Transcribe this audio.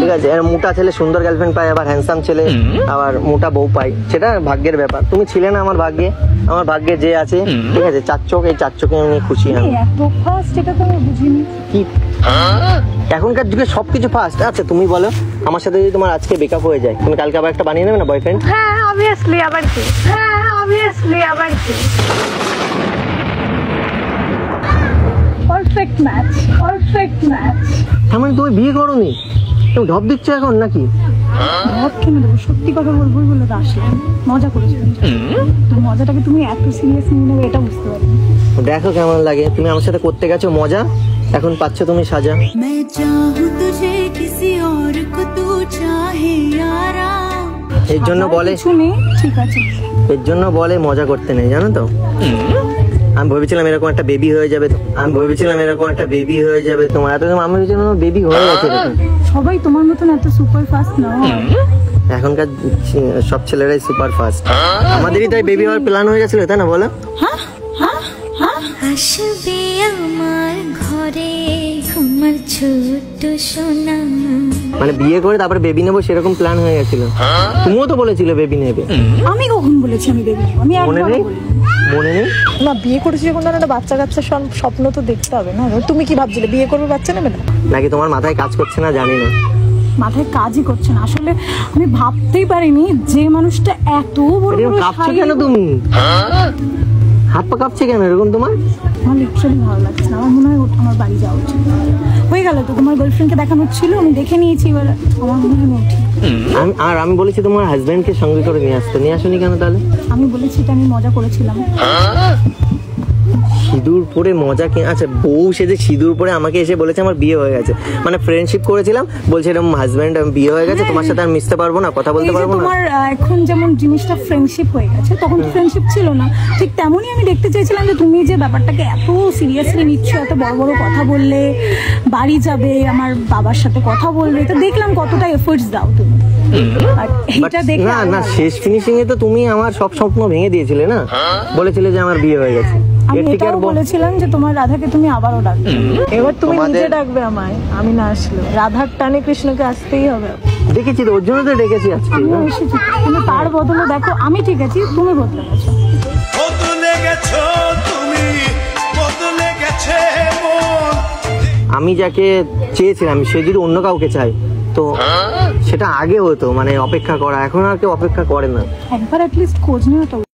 ঠিক আছে, আর মোটা ছেলে সুন্দর গার্লফ্রেন্ড পায়, আবার হ্যান্ডসাম ছেলে আবার মোটা বউ পায়, সেটা ভাগ্যের ব্যাপার। তুমি ছিলে না আমার ভাগ্যে, আমার ভাগ্যে যে আছে, ঠিক আছে, 4 চোখ, এই 4 চোখে আমি খুশি। আমি এত ফাস্ট এটা তো বুঝিনি কি এখনকার যুগে সবকিছু ফাস্ট। আচ্ছা তুমি বলো, আমার সাথে যদি তোমার আজকে ব্রেকআপ হয়ে যায়, তুমি কালকে আবার একটা বানিয়ে নেবে না বয়ফ্রেন্ড? হ্যাঁ অবভিয়াসলি, আবার কি? হ্যাঁ অবভিয়াসলি, আবার কি? Perfect match, perfect match. তার মানে তুমি বিয়ে করোনি, তুমি ঢপ দিচ্ছ এখন নাকি? ঢপ কেন দেবো? সত্যি কথা বলবো বলে তো আসলাম, মজা করেছিলাম। তো মজাটাকে তুমি এত সিরিয়াস নিয়ে নেবে এটা বুঝতে পারিনি। দেখো কেমন লাগে, তুমি আমার সাথে করতে গেছো মজা, এখন পাচ্ছ তুমি সাজা। এর জন্য বলে, ঠিক আছে, এর জন্য বলে মজা করতে নেই, জানো তো? আমি ভেবেছিলাম এরকম একটা বেবি হয়ে যাবে, আমি ভেবেছিলাম এরকম একটা বেবি হয়ে যাবে তোমার, এত আমি ভেবেছিলাম বেবি হয়ে গেছে। সবাই তোমার মতন এত সুপার ফাস্ট না। এখনকার সব ছেলেরাই সুপার ফাস্ট, আমাদেরই তাই বেবি হওয়ার প্ল্যান হয়ে গেছিল, তাই না বলো? আসবে আমার ঘরে আমার ছোট সোনা, মানে বিয়ে করে তারপরে বেবি নেবো সেরকম প্ল্যান হয়ে গেছিল। তুমিও তো বলেছিলে বেবি নেবে। আমি কখন বলেছি আমি বেবি নেব? আমি মনে নেই, মনে নেই না। বিয়ে করেছি যখন একটা বাচ্চা কাচ্চা স্বপ্ন তো দেখতে হবে না? তুমি কি ভাবছিলে বিয়ে করবে বাচ্চা নেবে না? নাকি তোমার মাথায় কাজ করছে না জানি না। মাথায় কাজই করছে না আসলে। আমি ভাবতেই পারিনি যে মানুষটা এত বড় বড় কাঁপছো কেন তুমি? হাত পা কাঁপছে কেন এরকম তোমার? আমার লিটারালি ভালো লাগছে না। আমার মনে হয় আমার বাড়ি যাওয়া উচিত। হয়ে গেল তো, তোমার গার্লফ্রেন্ডকে দেখানো ছিল, আমি দেখে নিয়েছি, এবার আমার মনে হয় উঠি। আমি বলেছি তোমার হাজবেন্ডকে সঙ্গে করে নিয়ে আসতে, নিয়ে আসোনি কেন তাহলে? আমি বলেছি এটা আমি মজা করেছিলাম। সিঁদুর পরে মজা কে? আচ্ছা বউ সেজে সিঁদুর পরে আমাকে এসে বলেছে আমার বিয়ে হয়ে গেছে, মানে ফ্রেন্ডশিপ করেছিলাম, বলছে এরকম হাজবেন্ড বিয়ে হয়ে গেছে, তোমার সাথে আর মিশতে পারবো না, কথা বলতে পারবো না। তোমার এখন যেমন জিনিসটা ফ্রেন্ডশিপ হয়ে গেছে, তখন তো ফ্রেন্ডশিপ ছিল না, ঠিক তেমনই আমি দেখতে চাইছিলাম যে তুমি যে ব্যাপারটাকে এত সিরিয়াসলি নিচ্ছ, এত বড় বড় কথা বললে, বাড়ি যাবে, আমার বাবার সাথে কথা বলবে, তো দেখলাম কতটা এফোর্টস দাও তুমি। আর এটা দেখে না না, শেষ ফিনিশিং এ তো তুমি আমার সব স্বপ্ন ভেঙে দিয়েছিলে না, বলেছিলে যে আমার বিয়ে হয়ে গেছে। আমি এটাও বলেছিলাম যে তোমার রাধাকে তুমি আবারও ডাকবে, এবার তুমি নিজে ডাকবে আমায়, আমি না আসলে। রাধার টানে কৃষ্ণকে আসতেই হবে। দেখেছি তো, ওর জন্য তো ডেকেছি আজকে। আমি এসেছি, তুমি তার বদলে দেখো আমি ঠিক আছি, তুমি বদলে গেছো। বদলে গেছো তুমি, বদলে গেছে মন। আমি যাকে চেয়েছিলাম সে যদি অন্য কাউকে চাই তো সেটা আগে হতো, মানে অপেক্ষা করা, এখন আর কেউ অপেক্ষা করে না। একবার অ্যাটলিস্ট খোঁজ নিও তো।